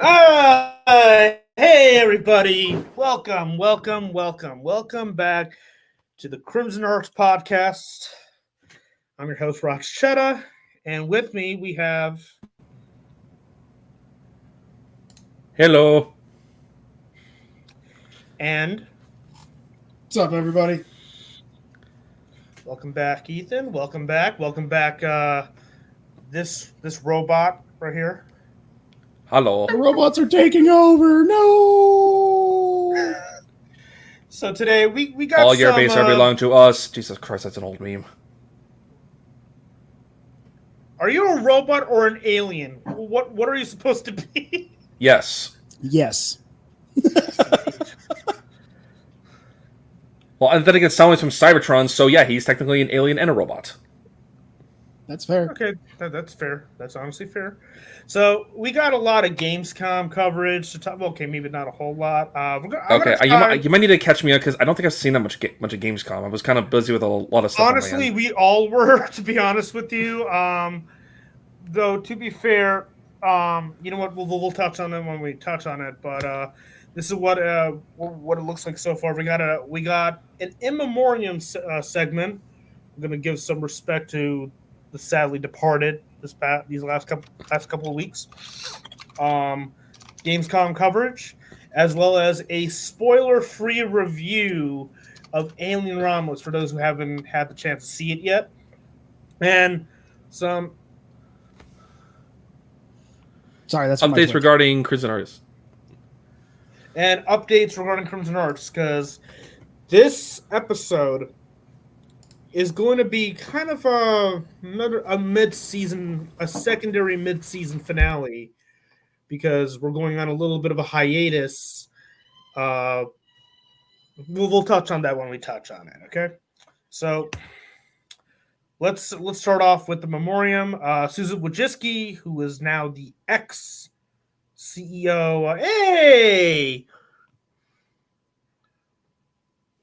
Hey everybody! Welcome back to the Crimson Arts Podcast. I'm your host, Rox Chetta, and with me we have Hello. and What's up, everybody? welcome back, Ethan. Welcome back. This robot right here. Hello. The robots are taking over. No. So today we got All your some. base are belong to us. Jesus Christ, that's an old meme. Are you a robot or an alien? What are you supposed to be? Yes. Yes. Well, and then again, Soundwave's from Cybertron, so yeah, he's technically an alien and a robot. That's fair. Okay, that's fair. That's honestly fair. So we got a lot of Gamescom coverage to talk. Okay, maybe not a whole lot. You might need to catch me up because I don't think I've seen that much of Gamescom. I was kind of busy with a lot of stuff. Honestly, we all were, to be honest with you. Though to be fair, you know what? We'll touch on it when we touch on it. But this is what it looks like so far. We got an in memoriam segment. I'm gonna give some respect to the sadly departed these last couple of weeks. Gamescom coverage, as well as a spoiler-free review of Alien Romulus for those who haven't had the chance to see it yet, and some Sorry, that's updates regarding Crimson Arts. And updates regarding Crimson Arts, because this episode is going to be kind of a secondary mid-season finale, because we're going on a little bit of a hiatus. We'll touch on that when we touch on it. Okay, so let's start off with the memoriam. Susan Wojcicki, who is now the ex-CEO. Hey.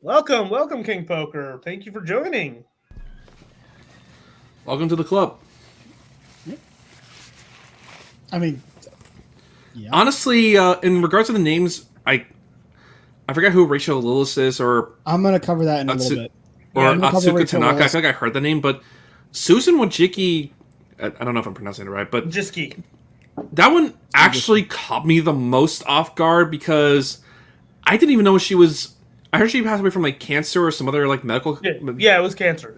Welcome, King Poker. Thank you for joining. Welcome to the club. I mean, yeah. Honestly, in regards to the names, I forgot who Rachel Lillis is, or I'm gonna cover that in a little bit. or Atsuko Tanaka. I think I heard the name, but Susan Wojcicki. I don't know if I'm pronouncing it right, but Wojcicki. That one actually caught me the most off guard because I didn't even know she was. I heard she passed away from like cancer or some other like medical. Yeah, it was cancer.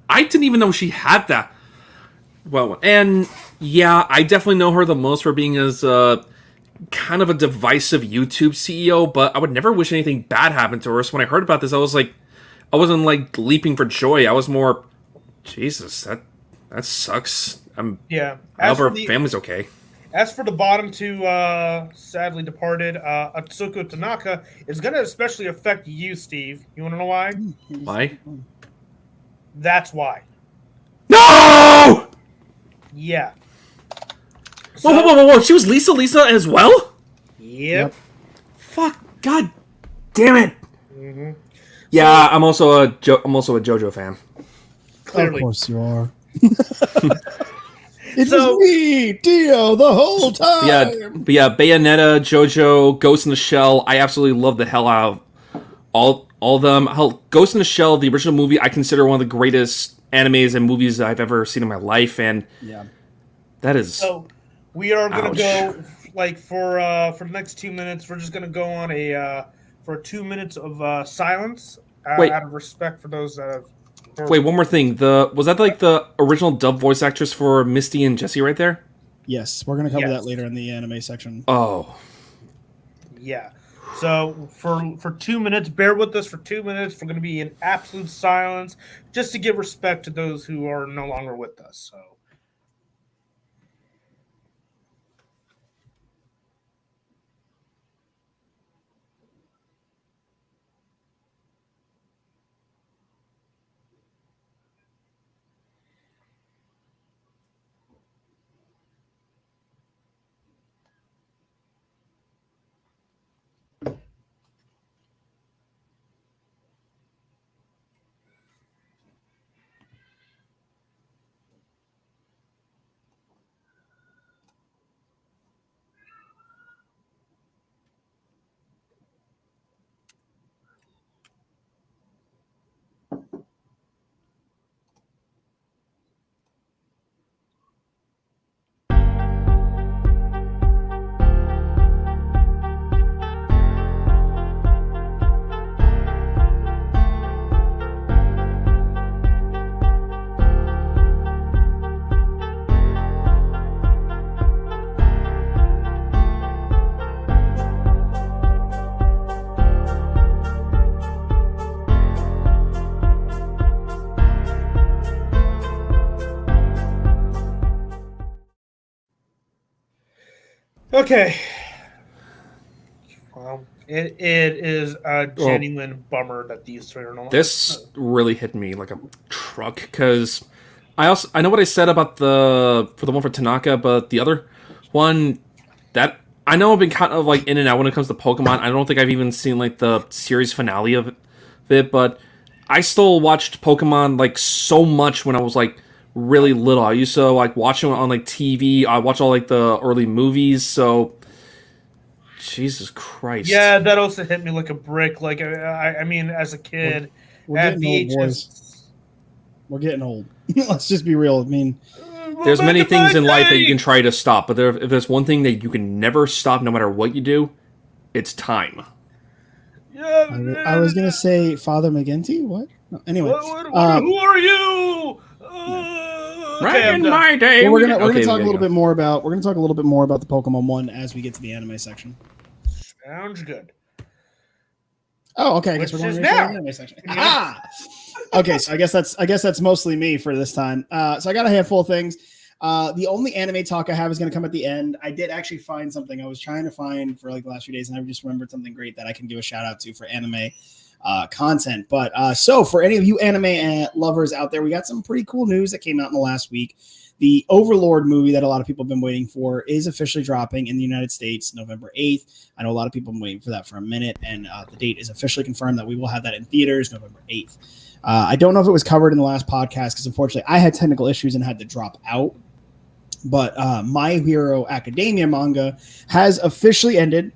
I didn't even know she had that. Well, and yeah, I definitely know her the most for being as kind of a divisive YouTube CEO. But I would never wish anything bad happened to her. So when I heard about this, I wasn't like leaping for joy. I was more, Jesus, that sucks. Yeah. I hope her family's okay. As for the bottom two, sadly departed, Atsuko Tanaka, is going to especially affect you, Steve. You want to know why? Why? That's why. No! Yeah. So, whoa. She was Lisa as well? Yep. Fuck. God damn it. Mm-hmm. Yeah, I'm also a JoJo fan. Clearly. Of course you are. It was me, Dio, the whole time. Yeah, Bayonetta, JoJo, Ghost in the Shell. I absolutely love the hell out of all of them. Hell, Ghost in the Shell, the original movie, I consider one of the greatest animes and movies I've ever seen in my life, and that is. So we are going to go for the next 2 minutes. We're just going to go on for 2 minutes of silence out of respect for those that have. Wait, one more thing. Was that like the original dub voice actress for Misty and Jessie right there? Yes, we're going to cover that later in the anime section. Oh. Yeah. So for 2 minutes, bear with us for 2 minutes. We're going to be in absolute silence just to give respect to those who are no longer with us. So. Okay. Well, it is a Well, genuine bummer that these three are not. this really hit me like a truck because I know what I said about the one for Tanaka, but the other one that I know I've been kind of like in and out when it comes to Pokemon. I don't think I've even seen like the series finale of it, but I still watched Pokemon like so much when I was like really little. I used to like watch it on like TV. I watch all like the early movies. So Jesus Christ. Yeah, that also hit me like a brick. Like I mean, as a We're, kid we're at getting old, boys. VHS. We're getting old. Let's just be real. I mean, There's Back many in things my in life that you day! can try to stop, but if there's one thing that you can never stop no matter what you do, it's time. I was gonna say Father McGinty. What? No, anyway, Who are you? yeah. Okay, I'm done. my day, Well, we're gonna okay, talk we a little gotta bit more about the Pokemon one as we get to the anime section. Sounds good. Oh, okay. I guess Which we're is going to now. the anime section. Aha! Okay, so I guess that's mostly me for this time. So I got a handful of things. The only anime talk I have is going to come at the end. I did actually find something I was trying to find for like the last few days, and I just remembered something great that I can give a shout out to for anime content. But so for any of you anime lovers out there, we got some pretty cool news that came out in the last week. The Overlord movie that a lot of people have been waiting for is officially dropping in the United States November 8th. I know a lot of people have been waiting for that for a minute, and the date is officially confirmed that we will have that in theaters November 8th. I don't know if it was covered in the last podcast because unfortunately I had technical issues and had to drop out. But My Hero Academia manga has officially ended.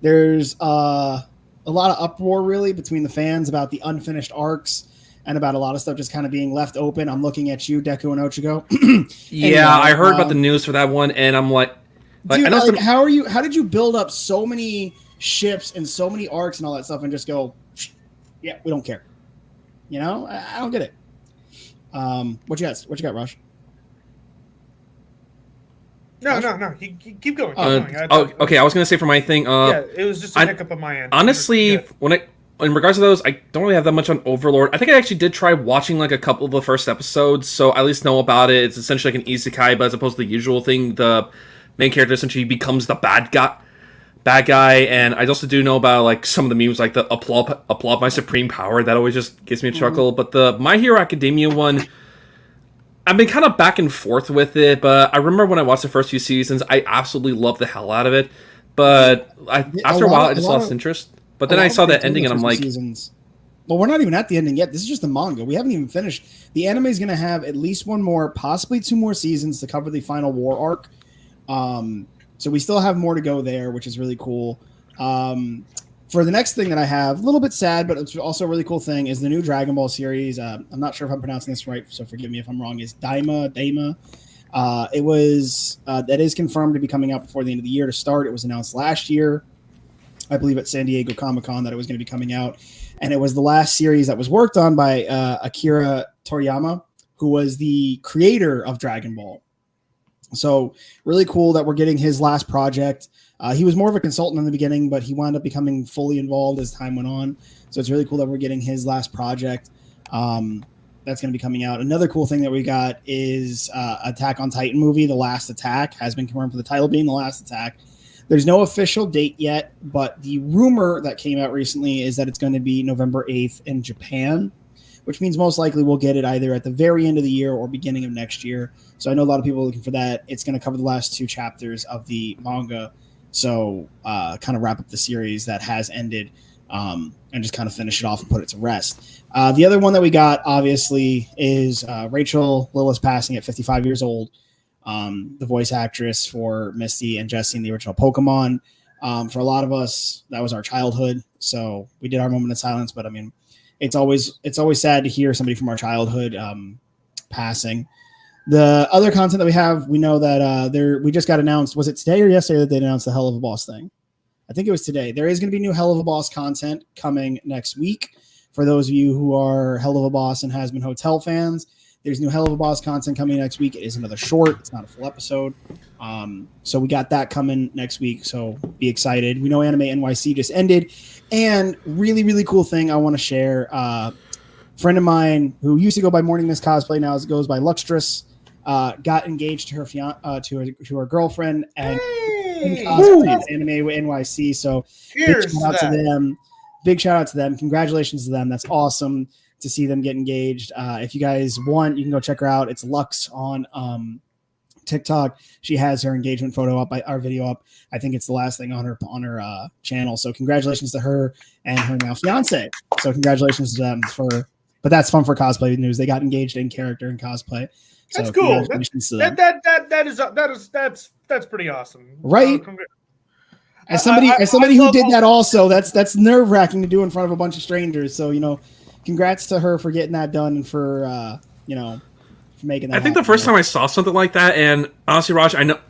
There's a lot of uproar really between the fans about the unfinished arcs and about a lot of stuff just kind of being left open. I'm looking at you, Deku and Ochigo. Yeah, I heard about the news for that one, and I'm like dude, I know like, how did you build up so many ships and so many arcs and all that stuff and just go, yeah, we don't care. You know, I don't get it. What you got? What you got, Rush? No. Keep going. Okay. I was gonna say for my thing. Yeah, it was just a hiccup on my end. Honestly, in regards to those, I don't really have that much on Overlord. I think I actually did try watching like a couple of the first episodes, so I at least know about it. It's essentially like an isekai, but as opposed to the usual thing, the main character essentially becomes the bad guy. And I also do know about like some of the memes, like the applaud my supreme power. That always just gives me a chuckle. But the My Hero Academia one, I've been kind of back and forth with it, but I remember when I watched the first few seasons, I absolutely loved the hell out of it. But after a while, I just lost interest. But then I saw that ending, and I'm like, seasons. Well, we're not even at the ending yet. This is just the manga. We haven't even finished. The anime is going to have at least one more, possibly two more seasons to cover the final war arc. So we still have more to go there, which is really cool. For the next thing that I have, a little bit sad, but it's also a really cool thing, is the new Dragon Ball series. I'm not sure if I'm pronouncing this right, so forgive me if I'm wrong. Is Daima. It was that is confirmed to be coming out before the end of the year to start. It was announced last year, I believe at San Diego Comic-Con, that it was going to be coming out. And it was the last series that was worked on by Akira Toriyama, who was the creator of Dragon Ball. So really cool that we're getting his last project. He was more of a consultant in the beginning, but he wound up becoming fully involved as time went on. So it's really cool that we're getting his last project. That's going to be coming out. Another cool thing that we got is Attack on Titan movie, The Last Attack, has been confirmed for the title being The Last Attack. There's no official date yet, but the rumor that came out recently is that it's going to be November 8th in Japan, which means most likely we'll get it either at the very end of the year or beginning of next year. So I know a lot of people are looking for that. It's going to cover the last two chapters of the manga. So kind of wrap up the series that has ended and just kind of finish it off and put it to rest. The other one that we got, obviously, is Rachel Lillis passing at 55 years old. The voice actress for Misty and Jessie in the original Pokemon. For a lot of us, that was our childhood. So we did our moment of silence. But I mean, it's always sad to hear somebody from our childhood passing. The other content that we have, we know that we just got announced. Was it today or yesterday that they announced the Hell of a Boss thing? I think it was today. There is going to be new Hell of a Boss content coming next week. For those of you who are Hell of a Boss and Has Been Hotel fans, there's new Hell of a Boss content coming next week. It is another short. It's not a full episode. So we got that coming next week. So be excited. We know Anime NYC just ended. And really, really cool thing I want to share. Friend of mine who used to go by Morning Mist Cosplay, now goes by Luxtress, got engaged to her to her girlfriend, and In Hey, Cosplay. It's Anime NYC. So cheers big shout out to them. Big shout out to them. Congratulations to them. That's awesome to see them get engaged. If you guys want, you can go check her out. It's Lux on TikTok. She has her engagement photo up, our video up. I think it's the last thing on her channel. So congratulations to her and her now fiance. So congratulations to them but that's fun for cosplay news. They got engaged in character and cosplay. So that's cool. That's pretty awesome. Right. As somebody who did that also, that's nerve wracking to do in front of a bunch of strangers. So, congrats to her for getting that done and for, for making that I think happen. the first time I saw something like that, and honestly, Raj, I know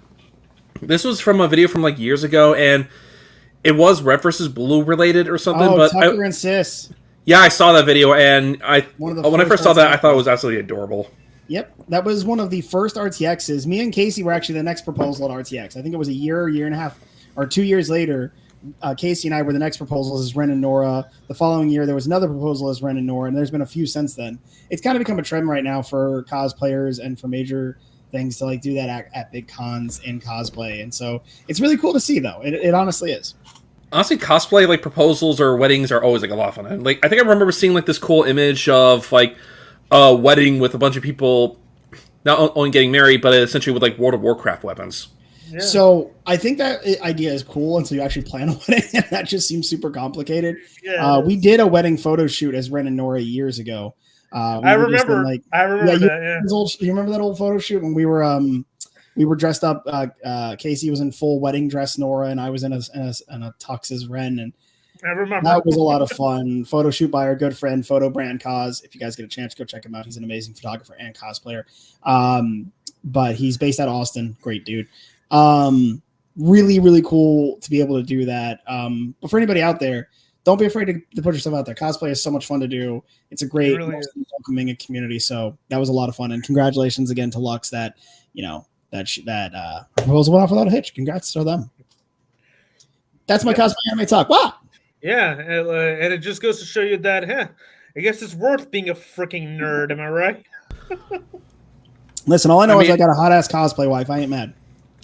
this was from a video from like years ago, and it was Red versus Blue related or something. But Tucker and Sis. Yeah, I saw that video, and when I first saw that, I thought it was absolutely adorable. Yep, that was one of the first RTXs. Me and Casey were actually the next proposal at RTX. I think it was a year and a half, or 2 years later. Casey and I were the next proposals as Ren and Nora. The following year, there was another proposal as Ren and Nora, and there's been a few since then. It's kind of become a trend right now for cosplayers and for major things to like do that at big cons in cosplay, and so it's really cool to see. Though it honestly is. Honestly, cosplay like proposals or weddings are always like a lot of fun. And, like I think I remember seeing like this cool image of like a wedding with a bunch of people not only getting married, but essentially with like World of Warcraft weapons. Yeah. So I think that idea is cool until you actually plan a wedding, and that just seems super complicated. Yeah, we did a wedding photo shoot as Ren and Nora years ago. I remember that. Yeah, you remember that old photo shoot when we were dressed up? Casey was in full wedding dress Nora, and I was in a tux as Ren, and I remember that was a lot of fun. Photo shoot by our good friend Photo Brand Cos. If you guys get a chance, go check him out. He's an amazing photographer and cosplayer. But he's based out of Austin. Great dude. Really, really cool to be able to do that. But for anybody out there, don't be afraid to put yourself out there. Cosplay is so much fun to do. It's a great welcoming community. So that was a lot of fun. And congratulations again to Lux that proposal went off without a hitch. Congrats to them. That's my cosplay anime talk. Wow. Yeah, and it just goes to show you that, I guess it's worth being a freaking nerd. Am I right? Listen, all I know is I got a hot ass cosplay wife. I ain't mad.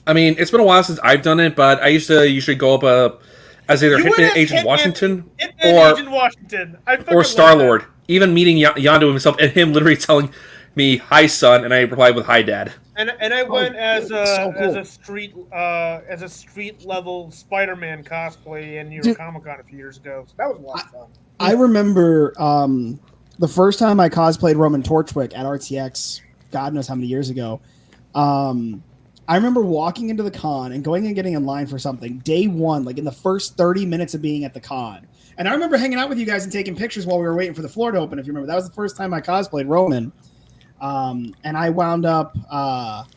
I mean, it's been a while since I've done it, but I used to usually go up as either Hitman Agent Washington or Star-Lord. Even meeting Yondu himself and him literally telling me, "Hi, son," and I replied with, "Hi, Dad." And I went as a street level Spider-Man cosplay in New York Comic Con a few years ago. So that was a lot of fun. I remember the first time I cosplayed Roman Torchwick at RTX, God knows how many years ago. I remember walking into the con and going and getting in line for something day one, like in the first 30 minutes of being at the con. And I remember hanging out with you guys and taking pictures while we were waiting for the floor to open. If you remember, that was the first time I cosplayed Roman. And I wound up, old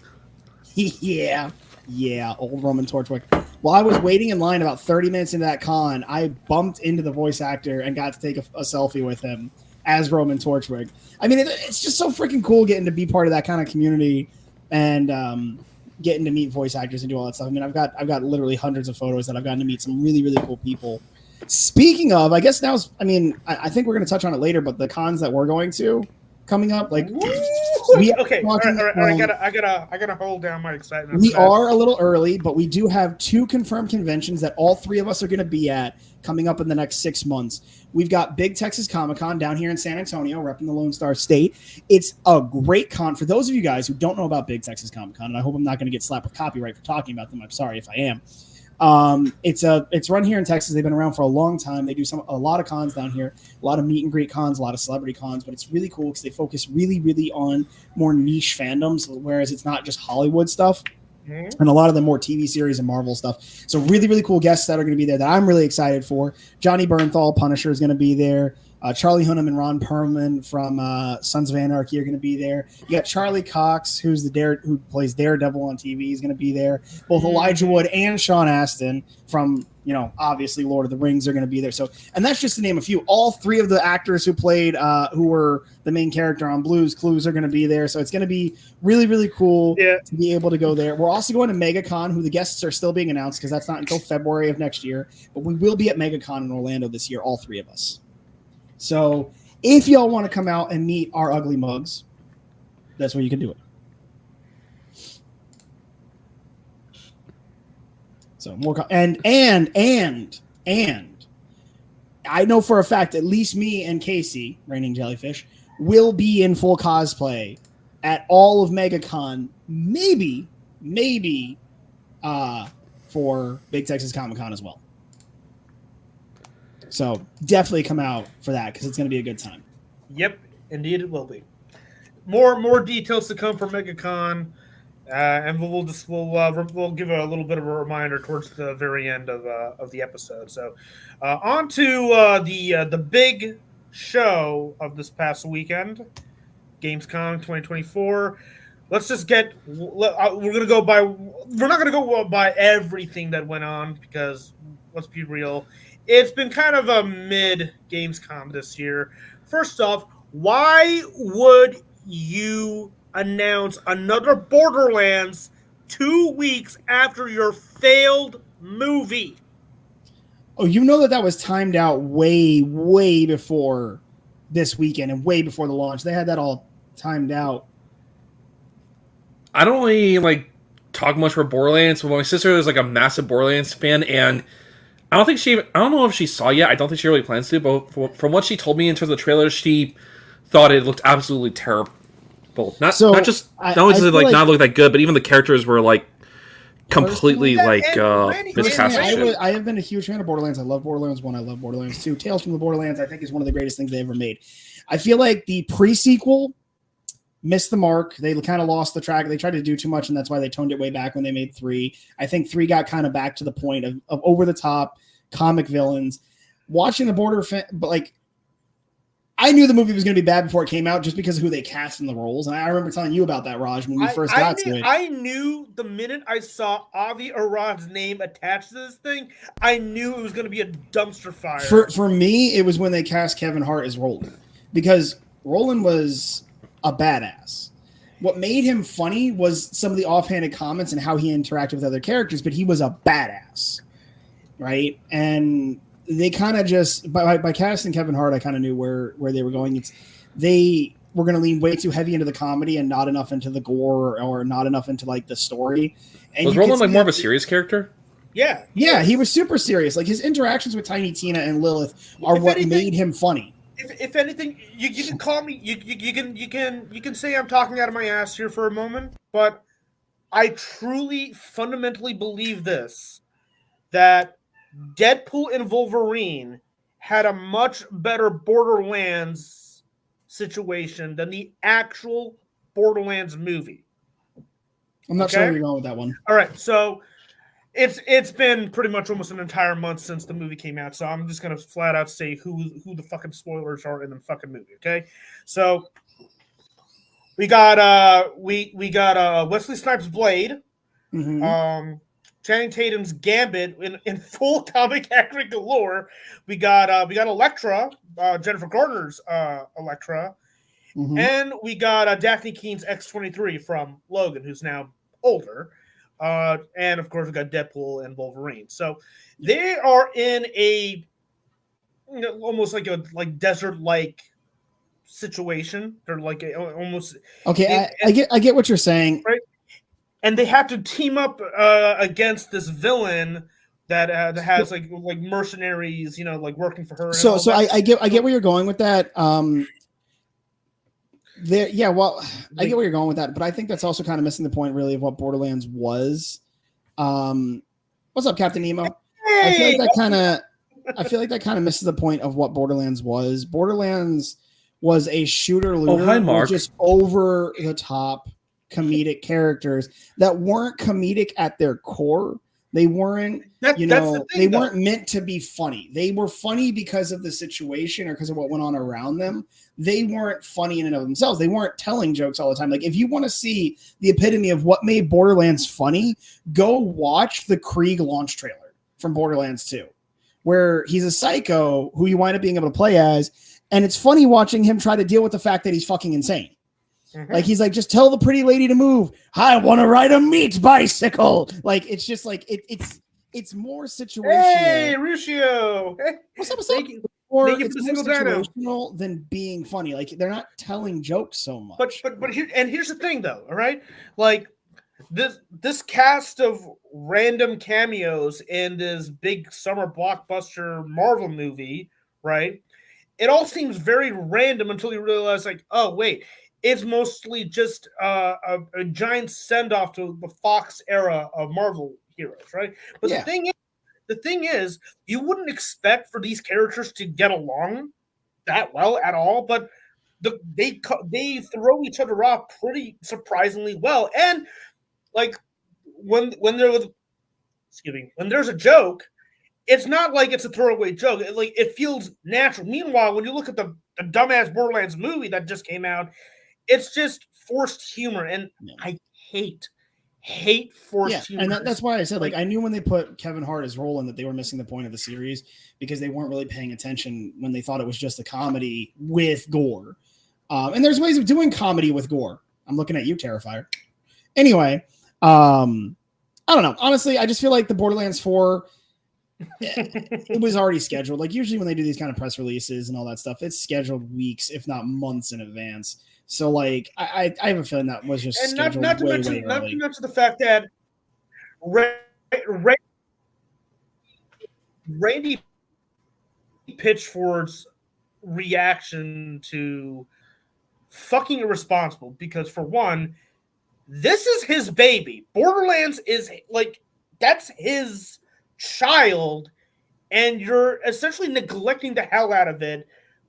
Roman Torchwick. While I was waiting in line about 30 minutes into that con, I bumped into the voice actor and got to take a selfie with him as Roman Torchwick. I mean, it's just so freaking cool getting to be part of that kind of community and getting to meet voice actors and do all that stuff. I mean, I've got literally hundreds of photos that I've gotten to meet some really, really cool people. Speaking of, I guess I think we're going to touch on it later, but the cons that we're going to coming up, like, I gotta hold down my excitement. We are a little early, but we do have 2 confirmed conventions that all 3 of us are going to be at coming up in the next 6 months. We've got Big Texas Comic Con down here in San Antonio, repping the Lone Star State. It's a great con. For those of you guys who don't know about Big Texas Comic Con, and I hope I'm not going to get slapped with copyright for talking about them. I'm sorry if I am. It's run here in Texas. They've been around for a long time. They do a lot of cons down here, a lot of meet and greet cons, a lot of celebrity cons, but it's really cool because they focus really, really on more niche fandoms, whereas it's not just Hollywood stuff. And a lot of the more TV series and Marvel stuff. So really, really cool guests that are going to be there that I'm really excited for. Johnny Bernthal, Punisher, is going to be there. Charlie Hunnam and Ron Perlman from Sons of Anarchy are going to be there. You got Charlie Cox, who plays Daredevil on TV. He's going to be there. Both Elijah Wood and Sean Astin from, obviously Lord of the Rings are going to be there. So, and that's just to name a few. All 3 of the actors who played, who were the main character on Blue's Clues are going to be there. So it's going to be really, really cool to be able to go there. We're also going to MegaCon, who the guests are still being announced because that's not until February of next year. But we will be at MegaCon in Orlando this year, all 3 of us. So if y'all want to come out and meet our ugly mugs, that's where you can do it. So more and I know for a fact at least me and Casey, Raining Jellyfish, will be in full cosplay at all of MegaCon. Maybe for Big Texas Comic Con as well. So definitely come out for that because it's going to be a good time. Yep, indeed it will be. More details to come from MegaCon, and we'll give a little bit of a reminder towards the very end of the episode. So, on to the big show of this past weekend, Gamescom 2024. Let's just get. We're gonna go by. We're not gonna go by everything that went on because let's be real, it's been kind of a mid Gamescom this year. First off, why would you announce another Borderlands 2 weeks after your failed movie? Oh, you know that was timed out way before this weekend and way before the launch. They had that all timed out. I don't really talk much for Borderlands, but my sister is a massive Borderlands fan, and I don't know if she saw yet. I don't think she really plans to, but from what she told me in terms of the trailer, she thought it looked absolutely terrible. Not only does it not look that good, but even the characters were completely miscast. I have been a huge fan of Borderlands. I love Borderlands 1. I love Borderlands 2. Tales from the Borderlands, I think, is one of the greatest things they ever made. I feel like the pre-sequel missed the mark. They kind of lost the track. They tried to do too much, and that's why they toned it way back when they made 3. I think 3 got kind of back to the point of over-the-top comic villains. Watching the but I knew the movie was going to be bad before it came out just because of who they cast in the roles. And I remember telling you about that, Raj, when we first got to it. I knew the minute I saw Avi Arad's name attached to this thing, I knew it was going to be a dumpster fire. For me, it was when they cast Kevin Hart as Roland. Because Roland was a badass. What made him funny was some of the offhanded comments and how he interacted with other characters, but he was a badass. Right? And they kind of just by casting Kevin Hart, I kind of knew where they were going. They were going to lean way too heavy into the comedy and not enough into the gore or not enough into the story. And was Roland more of a serious character? Yeah, he was super serious. His interactions with Tiny Tina and Lilith are what made him funny. If anything, you can call me. You can say I'm talking out of my ass here for a moment, but I truly fundamentally believe this, that Deadpool and Wolverine had a much better Borderlands situation than the actual Borderlands movie. I'm not sure where you're going with that one. All right, so it's been pretty much almost an entire month since the movie came out, so I'm just gonna flat out say who the fucking spoilers are in the fucking movie. Okay, so we got Wesley Snipes' Blade. Mm-hmm. Channing Tatum's Gambit in full comic accurate galore. We got Elektra, Jennifer Garner's Elektra, and we got Daphne Keene's X-23 from Logan, who's now older, and of course we got Deadpool and Wolverine. So they are in a almost like a desert-like situation. They're almost okay. I get what you're saying, right? And they have to team up against this villain that has mercenaries, working for her. So I get where you're going with that. I get where you're going with that, but I think that's also kind of missing the point, really, of what Borderlands was. What's up, Captain Nemo? Hey! I feel like that kind of misses the point of what Borderlands was. Borderlands was a shooter looter, hi, Mark. Just over the top comedic characters that weren't comedic at their core. They weren't, they weren't meant to be funny. They were funny because of the situation or because of what went on around them. They weren't funny in and of themselves. They weren't telling jokes all the time. If you want to see the epitome of what made Borderlands funny, go watch the Krieg launch trailer from Borderlands 2, where he's a psycho who you wind up being able to play as. And it's funny watching him try to deal with the fact that he's fucking insane. Mm-hmm. He's just tell the pretty lady to move. I want to ride a meat bicycle. It's just it's more situational. Hey, Ruscio. Hey. What's up? Or it's more situational than being funny. They're not telling jokes so much. But here's the thing, though. All right, this cast of random cameos in this big summer blockbuster Marvel movie, right? It all seems very random until you realize, like, oh wait, it's mostly just a giant send off to the Fox era of Marvel heroes, right? But Yeah. the thing is, you wouldn't expect for these characters to get along that well at all, but they throw each other off pretty surprisingly well, and like when there was, excuse me, when there's a joke, it's not like it's a throwaway joke. It feels natural. Meanwhile, when you look at the dumbass Borderlands movie that just came out, it's just forced humor, and Yeah. I hate forced humor. And that's why I said, like, I knew when they put Kevin Hart as role in that they were missing the point of the series because they weren't really paying attention when they thought it was just a comedy with gore. And there's ways of doing comedy with gore. I'm looking at you, Terrifier. Anyway, I don't know. Honestly, I just feel like the Borderlands 4, it was already scheduled. Like, usually when they do these kind of press releases and all that stuff, it's scheduled weeks, if not months in advance. So, like, I have a feeling that was just And scheduled not to way mention early. the fact that Randy Pitchford's reaction to fucking irresponsible, because for one, this is his baby. Borderlands is like, that's his child, and you're essentially neglecting the hell out of it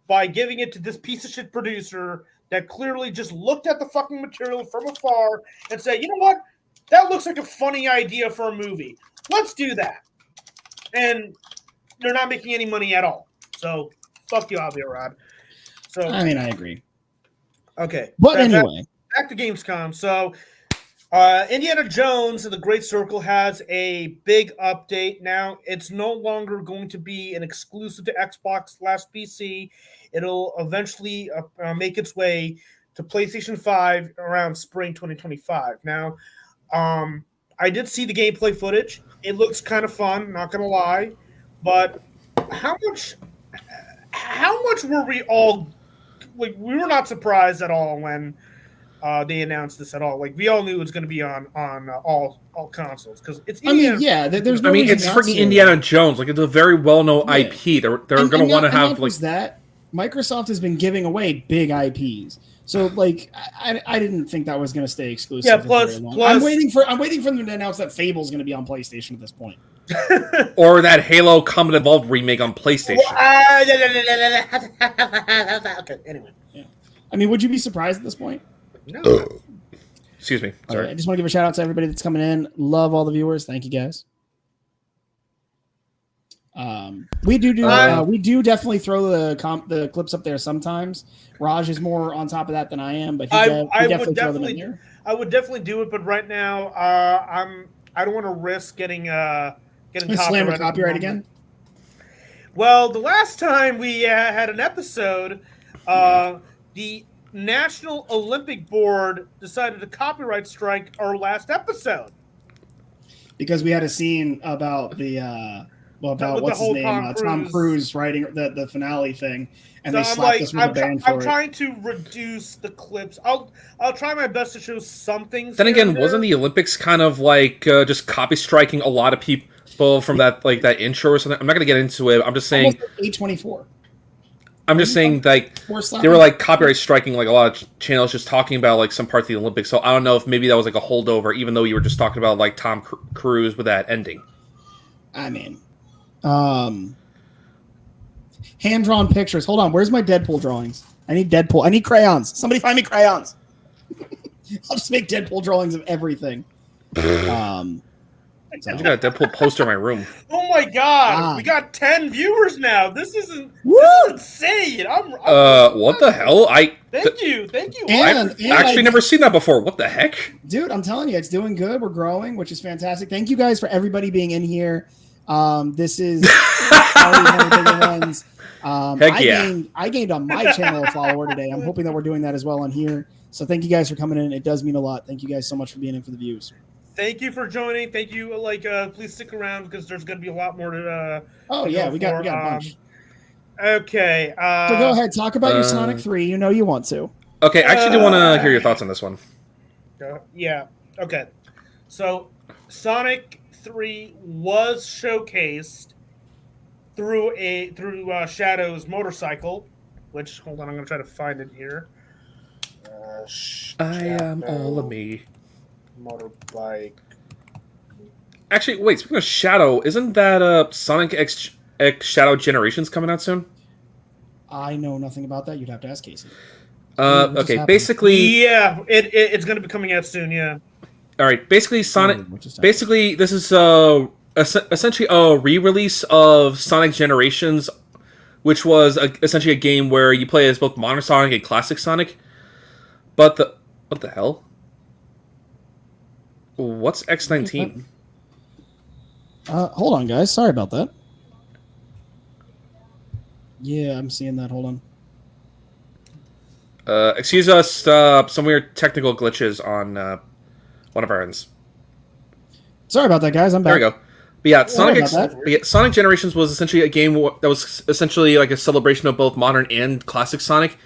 by giving it to this piece of shit producer that clearly just looked at the fucking material from afar and said, you know what? That looks like a funny idea for a movie. Let's do that. And they're not making any money at all. So, fuck you, Aviarad. So, I mean, I agree. okay. But anyway. Back to Gamescom. So, Indiana Jones and the Great Circle has a big update now. It's no longer going to be an exclusive to Xbox/PC. It'll eventually make its way to PlayStation 5 around spring 2025. Now, I did see the gameplay footage. It looks kind of fun, not gonna lie. But how much were we all, like, we were not surprised at all when they announced this at all. Like, we all knew it was going to be on all consoles, because it's Indiana. I mean, yeah, there's no I mean, reason it's not freaking to. Indiana Jones. Like, it's a very well-known Yeah. IP. They're going to want to have, like, that. Microsoft has been giving away big IPs. So, like, I didn't think that was going to stay exclusive. Yeah, for plus- very long. plus- I'm waiting for them to announce that Fable's going to be on PlayStation at this point. or that Halo Combat Evolved remake on PlayStation. Okay, anyway. Yeah. I mean, would you be surprised at this point? No. Excuse me. All Sorry. right, I just want to give a shout out to everybody that's coming in. Love all the viewers. Thank you, guys. We do definitely throw the clips up there sometimes. Raj is more on top of that than I am, but he definitely throw them in there. I would definitely do it, but right now, I don't want to risk getting Slam a copyright again. Well, the last time we had an episode, the National Olympic Board decided to copyright strike our last episode because we had a scene about the about what's his name, Tom Cruise writing the finale thing, and so they slapped us with a ban for it. I'm trying to reduce the clips. I'll try my best to show some things. Then again, wasn't the Olympics kind of like just copy striking a lot of people from that intro or something? I'm not going to get into it. I'm just saying. A24. I'm just saying, like, they were like copyright striking like a lot of channels just talking about like some parts of the Olympics. So I don't know if maybe that was like a holdover, even though you were just talking about like Tom Cruise with that ending. I mean, hand-drawn pictures. Hold on, where's my Deadpool drawings? I need Deadpool. I need crayons. Somebody find me crayons. I'll just make Deadpool drawings of everything. I just got a Deadpool poster in my room. Oh my god, we got 10 viewers now. This is insane. What the hell? Thank you. I've actually never seen that before. What the heck? Dude, I'm telling you, it's doing good. We're growing, which is fantastic. Thank you guys for everybody being in here. This is probably one of the bigger ones. Heck yeah. I gained on my channel a follower today. I'm hoping that we're doing that as well on here. So thank you guys for coming in. It does mean a lot. Thank you guys so much for being in for the views. Thank you for joining. Thank you. Please stick around because there's going to be a lot more to. We got a bunch. Okay. So go ahead, talk about your Sonic 3. You know you want to. Okay, I actually do want to hear your thoughts on this one. Yeah. Okay. So Sonic 3 was showcased through Shadow's motorcycle, which hold on, I'm gonna try to find it here. I am all of Shadow me. motorbike. Actually, wait. Speaking of Shadow, isn't that Sonic X Shadow Generations coming out soon? I know nothing about that. You'd have to ask Casey. What just Okay. happened? Basically, Yeah, it's gonna be coming out soon. Yeah. all right. Basically, Sonic. What just happened? Basically, this is essentially a re-release of Sonic Generations, which was essentially a game where you play as both modern Sonic and classic Sonic. But what the hell? What's X19? Hold on, guys. Sorry about that. Yeah, I'm seeing that. Hold on. Excuse us. Some weird technical glitches on one of our ends. Sorry about that, guys. I'm back. There we go. But yeah, Sorry about that. but yeah, Sonic Generations was essentially a game that was essentially like a celebration of both modern and classic Sonic.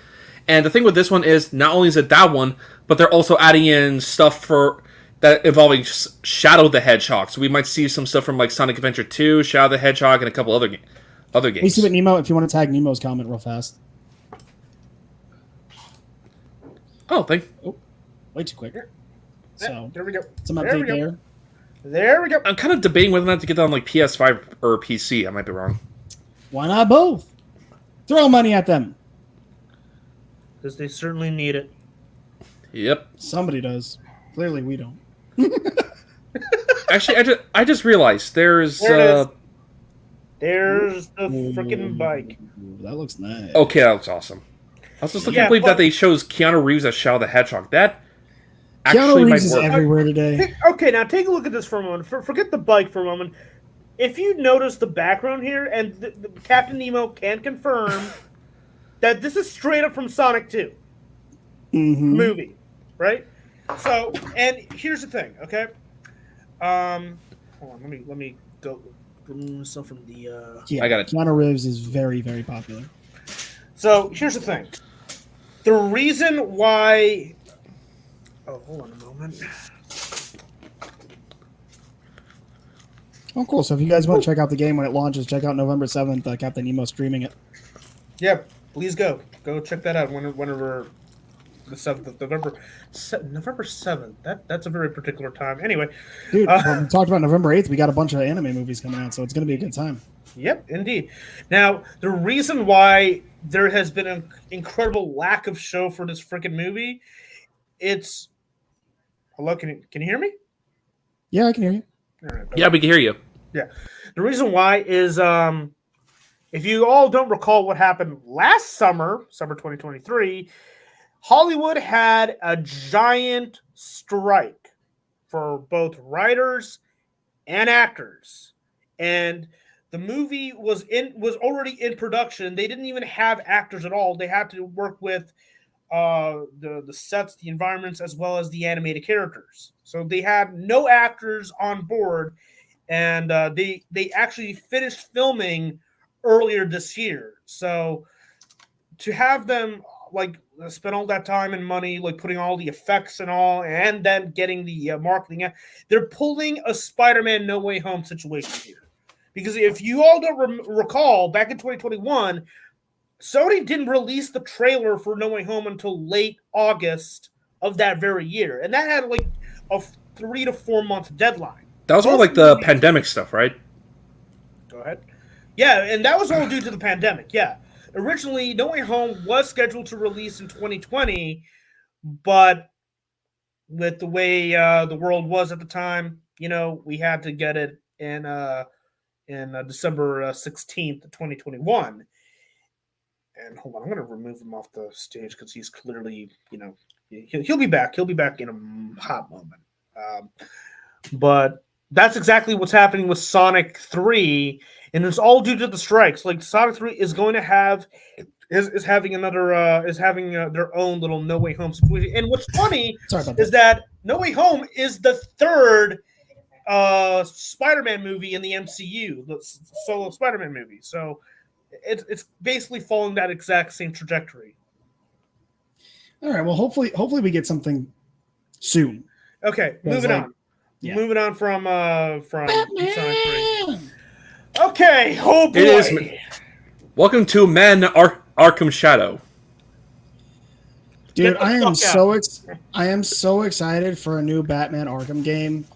And the thing with this one is, not only is it that one, but they're also adding in stuff for that involving Shadow the Hedgehog. So we might see some stuff from like Sonic Adventure 2, Shadow the Hedgehog, and a couple other games. Let me see what Nemo. If you want to tag Nemo's comment real fast. Oh, Way too quick. So There we go. some There we update go. there. There we go. I'm kind of debating whether or not to get that on like PS5 or PC. I might be wrong. Why not both? Throw money at them. Because they certainly need it. Yep. Somebody does. Clearly, we don't. Actually, I just realized there's. There it is. There's the freaking bike. Ooh, that looks nice. Okay, that looks awesome. I was just looking to believe that they chose Keanu Reeves as Shadow the Hedgehog. That actually Keanu might Reeves is work. everywhere today. Okay, now take a look at this for a moment. Forget the bike for a moment. If you notice the background here, and the Captain Nemo can confirm that this is straight up from Sonic 2 movie, right? So, and here's the thing, okay? Hold on, let me go remove stuff from the. Yeah, I got it. Keanu Reeves is very, very popular. So here's the thing. The reason why. Oh, hold on a moment. Oh, cool. So if you guys want to check out the game when it launches, check out November 7th. Captain Nemo streaming it. Yeah, please go check that out whenever the 7th of November. November 7th. That's a very particular time. Anyway, Dude, when we talked about November 8th. We got a bunch of anime movies coming out, so it's going to be a good time. Yep, indeed. Now, the reason why there has been an incredible lack of show for this freaking movie, it's. Hello, can you hear me? Yeah, I can hear you. All right, Yeah, we can hear you. Yeah. The reason why is if you all don't recall what happened last summer 2023, Hollywood had a giant strike for both writers and actors. And the movie was already in production. They didn't even have actors at all. They had to work with the sets, the environments, as well as the animated characters. So they had no actors on board, and they actually finished filming earlier this year. So to have them like spend all that time and money, like putting all the effects and all, and then getting the marketing, they're pulling a Spider-Man No Way Home situation here. Because if you all don't recall, back in 2021, Sony didn't release the trailer for No Way Home until late August of that very year. And that had like a 3 to 4 month deadline. That was all like the pandemic stuff, right? Go ahead. Yeah, and that was all due to the pandemic, yeah. Originally, No Way Home was scheduled to release in 2020, but with the way the world was at the time, we had to get it in December 16th, 2021. And hold on, I'm going to remove him off the stage because he's clearly, he'll be back. He'll be back in a hot moment. But that's exactly what's happening with Sonic 3, and it's all due to the strikes. Like Sonic 3 is going to have is having their own little No Way Home situation. And what's funny is that No Way Home is the third Spider-Man movie in the MCU, the solo Spider-Man movie. So it's basically following that exact same trajectory. All right. Well, hopefully we get something soon. Okay, moving on. Yeah. Moving on from Batman! 3. Okay, oh boy. It is. Welcome to Man Arkham Shadow. Dude, Get the I am fuck I am so excited for a new Batman Arkham game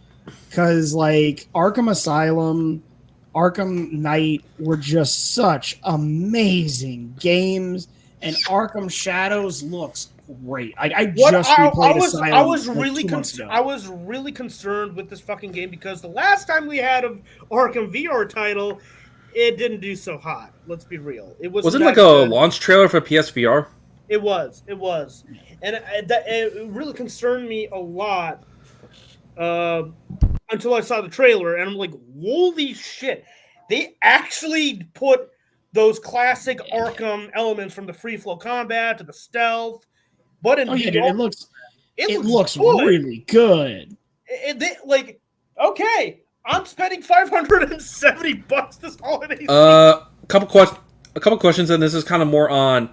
because like Arkham Asylum, Arkham Knight were just such amazing games, and Arkham Shadows looks great. I just replayed Asylum. I was like really 2 months ago. I was really concerned with this fucking game because the last time we had an Arkham VR title, it didn't do so hot. Let's be real. It Was it that like a good. launch trailer for PSVR? It was, and it really concerned me a lot until I saw the trailer, and I'm like, holy shit! They actually put those classic Arkham elements from the free flow combat to the stealth, but in VR, dude, it looks good. really good. Like, okay, I'm spending $570 this holiday season. A couple questions, and this is kind of more on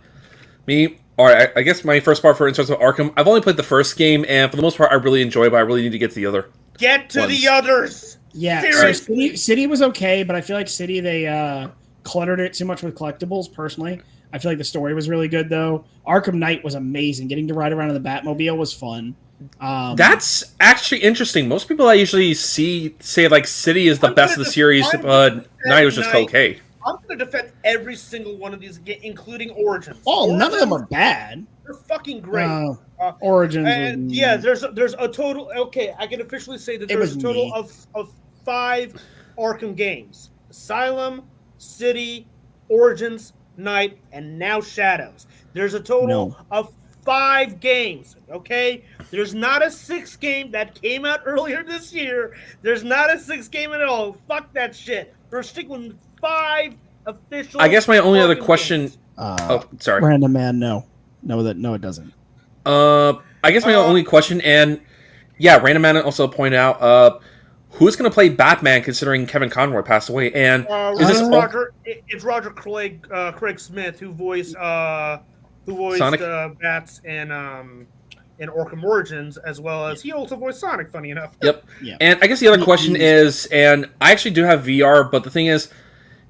me. All right, I guess my first part in terms of Arkham, I've only played the first game, and for the most part, I really enjoy it, but I really need to get to the other. Get to the others. Yeah, seriously. So City was okay, but I feel like City they cluttered it too much with collectibles. Personally, I feel like the story was really good though. Arkham Knight was amazing. Getting to ride around in the Batmobile was fun. That's actually interesting. Most people I usually say like City is the best of the series, but Knight was just okay. I'm going to defend every single one of these, including Origins. None of them are bad. They're fucking great. Origins. And yeah, there's a total. Okay, I can officially say that there's a total of 5 Arkham games: Asylum, City, Origins, Knight, and now Shadows. There's a total of 5 games. Okay, there's not a 6th game that came out earlier this year. There's not a 6th game at all. Fuck that shit. We're sticking with 5 official. I guess my only other Arkham question. games. Sorry. Random Man, no, it doesn't. I guess my only question, and yeah, Random Man also pointed out, who's going to play Batman considering Kevin Conroy passed away? And is this Roger? It's Roger Craig Smith who voiced Sonic? Bats in Arkham Origins, as well as he also voiced Sonic. Funny enough. Yep. Yeah. And I guess the other question is, and I actually do have VR, but the thing is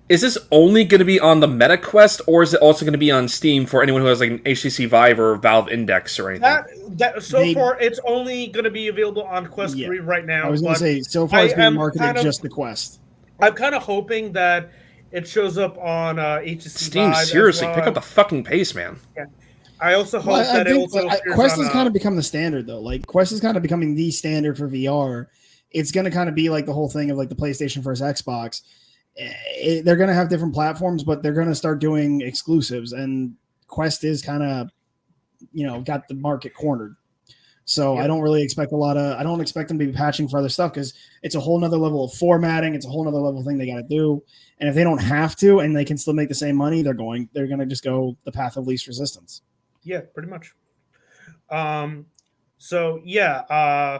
this only going to be on the Meta Quest, or is it also going to be on Steam for anyone who has like an HTC Vive or Valve Index or anything? So far, it's only going to be available on Quest 3 right now. I was going to say, so far it's being marketed just the Quest. I'm kind of hoping that it shows up on HTC Steam, Vive. seriously, pick up the fucking pace, man. Yeah. I also hope that it also Quest has kind of become the standard, though. Like, Quest is kind of becoming the standard for VR. It's going to kind of be like the whole thing of like the PlayStation versus Xbox. They're going to have different platforms, but they're going to start doing exclusives, and Quest is kind of, got the market cornered. So I don't really expect I don't expect them to be patching for other stuff because it's a whole nother level of formatting. It's a whole nother level of thing they got to do. And if they don't have to, and they can still make the same money, they're going to just go the path of least resistance. Yeah, pretty much. So yeah.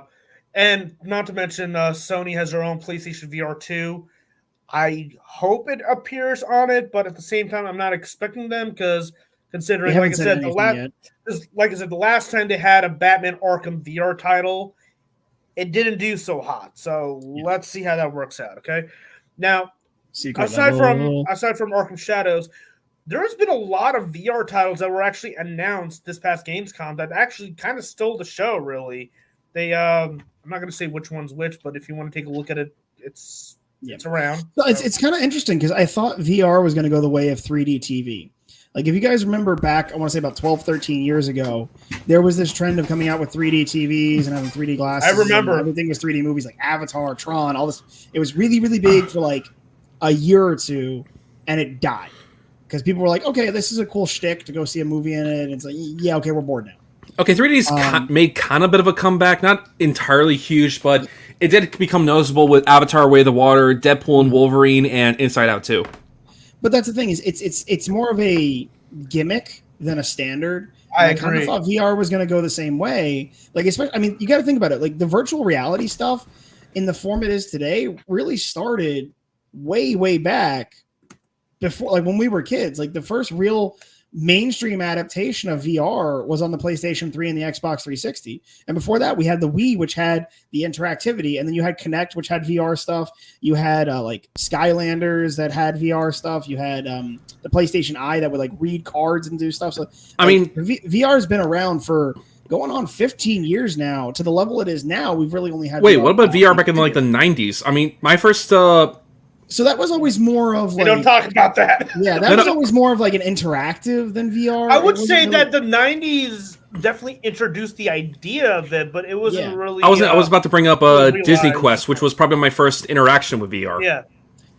And not to mention, Sony has their own PlayStation VR 2. I hope it appears on it, but at the same time, I'm not expecting them because considering, like I said, the last time they had a Batman Arkham VR title, it didn't do so hot. So let's see how that works out. Okay. Now, aside from Arkham Shadows, there's been a lot of VR titles that were actually announced this past Gamescom that actually kind of stole the show. Really, I'm not going to say which one's which, but if you want to take a look at it, it's around. So. It's kind of interesting because I thought VR was going to go the way of 3D TV. Like, if you guys remember back, I want to say about 12, 13 years ago, there was this trend of coming out with 3D TVs and having 3D glasses. I remember. Everything was 3D movies like Avatar, Tron, all this. It was really, really big for like a year or two, and it died. Because people were like, okay, this is a cool shtick to go see a movie in it. And it's like, yeah, okay, we're bored now. Okay, 3D's made kind of a bit of a comeback. Not entirely huge, but it did become noticeable with Avatar: Way of the Water, Deadpool and Wolverine, and Inside Out 2. But that's the thing is, it's more of a gimmick than a standard. I kind of thought VR was going to go the same way. Like, especially, I mean, you got to think about it. Like, the virtual reality stuff in the form it is today really started way, way back before, like when we were kids. Like, the first real mainstream adaptation of VR was on the PlayStation 3 and the Xbox 360. And before that, we had the Wii, which had the interactivity. And then you had Kinect, which had VR stuff. You had like Skylanders that had VR stuff. You had the PlayStation Eye that would like read cards and do stuff. So I mean, VR has been around for going on 15 years now. To the level it is now, we've really only had. Wait, what about VR back in like the 90s? I mean, my first. So that was always more of like. We don't talk about that. Yeah, that was always more of like an interactive than VR. I would say that the 90s definitely introduced the idea of it, but it wasn't really. I was about to bring up Disney Quest, which was probably my first interaction with VR. Yeah.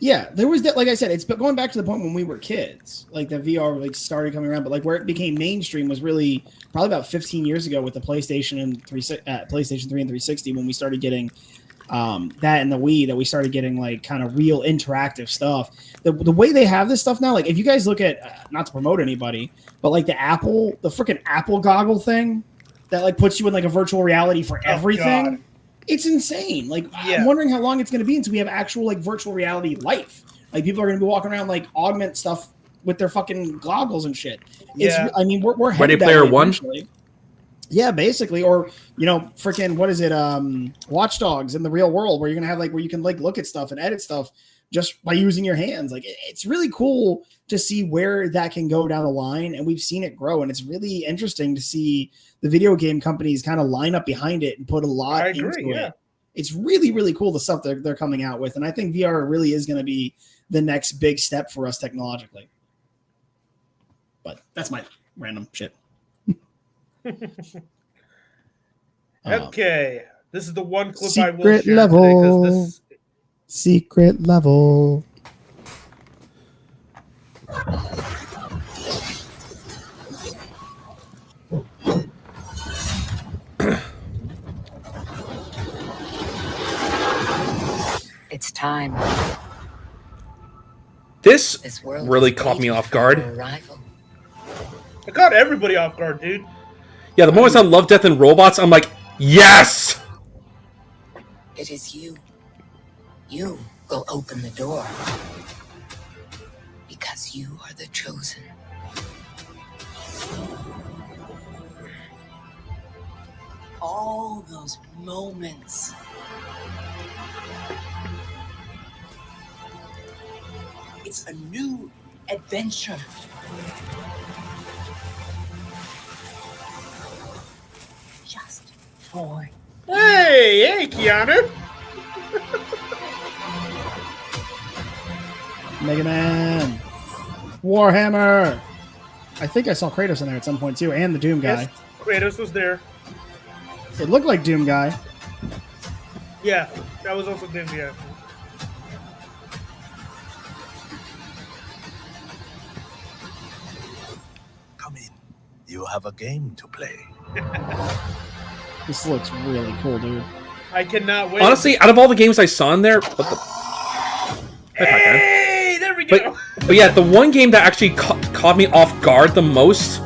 Yeah, there was that. Like I said, it's going back to the point when we were kids, like the VR like started coming around, but like where it became mainstream was really probably about 15 years ago with the PlayStation and PlayStation 3 and 360 when we started getting that and the Wii, that we started getting like kind of real interactive stuff. The way they have this stuff now, like if you guys look at not to promote anybody, but like the freaking Apple goggle thing that like puts you in like a virtual reality for everything. It's insane. Like, I'm wondering how long it's going to be until we have actual like virtual reality life. Like, people are going to be walking around like augment stuff with their fucking goggles and shit. Yeah. I mean, we're Ready Player One. Yeah, basically, or freaking what is it? Watch Dogs in the real world, where you're gonna have like where you can like look at stuff and edit stuff just by using your hands. Like, it's really cool to see where that can go down the line, and we've seen it grow, and it's really interesting to see the video game companies kind of line up behind it and put a lot into it. It's really, really cool the stuff they're coming out with, and I think VR really is going to be the next big step for us technologically. But that's my random shit. Okay, this is the one clip Secret I will share level. today, 'cause Secret level. It's time. This world really is caught me waiting off for guard. your arrival. it caught everybody off guard, dude. Yeah, the moment I saw Love, Death, and Robots, I'm like, yes! It is you. You will open the door. Because you are the chosen. All those moments. It's a new adventure. Just for Hey, Keanu. Mega Man. Warhammer. I think I saw Kratos in there at some point too, and the Doom guy. Yes, Kratos was there. It looked like Doom guy. Yeah, that was also Doom. Yeah. Come in. You have a game to play. This looks really cool, dude. I cannot wait. Honestly, out of all the games I saw in there, what the? Hey, there we go. But yeah, the one game that actually caught me off guard the most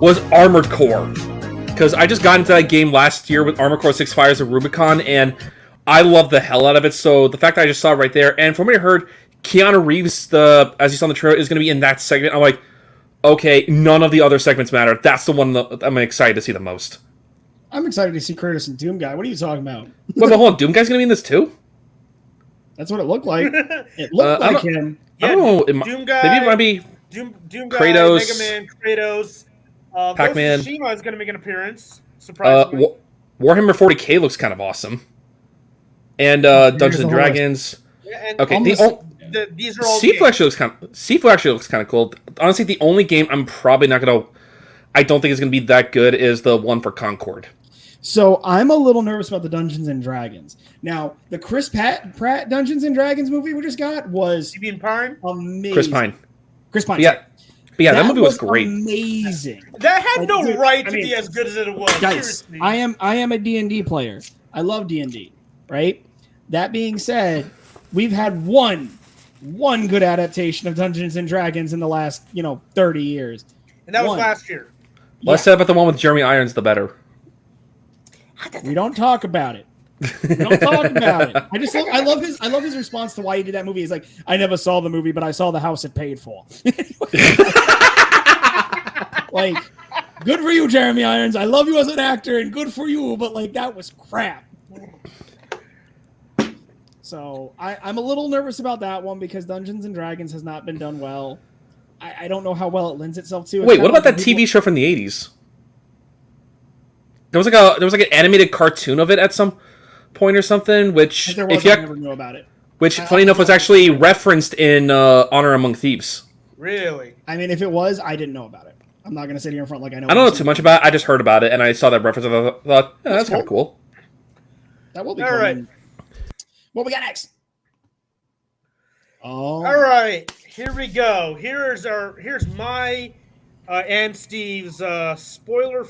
was Armored Core. Because I just got into that game last year with Armored Core 6 Fires of Rubicon, and I love the hell out of it. So the fact that I just saw it right there, and from what I heard, Keanu Reeves, as you saw in the trailer, is going to be in that segment. I'm like, okay, none of the other segments matter. That's the one that I'm excited to see the most. I'm excited to see Kratos and Doom guy. What are you talking about? Wait, but hold on, Doom Guy's going to be in this too? That's what it looked like. It looked like him. Yeah, I don't know. Doom guy. Maybe it might be Doom guy, Kratos, Mega Man, Kratos. Pac-Man. Ghost of Tsushima is going to make an appearance. Surprisingly. Warhammer 40k looks kind of awesome. And Dungeons and Dragons. Yeah, and Okay, these are all Sifu games. actually looks kind of cool. Honestly, the only game I'm probably not gonna, I don't think is gonna be that good is the one for Concord. So I'm a little nervous about the Dungeons and Dragons. Now, the Chris Pratt Dungeons and Dragons movie we just got was You mean Pine? amazing. Chris Pine. Chris Pine. But yeah, that movie was great. Amazing. That had no Dude, right to I mean, be as good as it was. Guys, Seriously. I am a D&D player. I love D&D, right? That being said, we've had one good adaptation of Dungeons and Dragons in the last, 30 years. And that was One. last year. Less said about the one with Jeremy Irons, the better. We don't talk about it. We don't talk about it. I love his response to why he did that movie. He's like, I never saw the movie, but I saw the house it paid for. Like, good for you, Jeremy Irons. I love you as an actor, and good for you, but like that was crap. So I'm a little nervous about that one because Dungeons and Dragons has not been done well. I don't know how well it lends itself to. Wait, what about that TV show from the 80s? There was like an animated cartoon of it at some point or something, which There was, I never knew about it. Which, funny enough, was actually referenced in Honor Among Thieves. Really? I mean, if it was, I didn't know about it. I'm not going to sit here in front like I know. I don't know too much about it. I just heard about it, and I saw that reference, and I thought, yeah, that's kind of cool. That will be all cool. Right. What we got next? Oh. All right, here we go. Here's my and Steve's spoiler.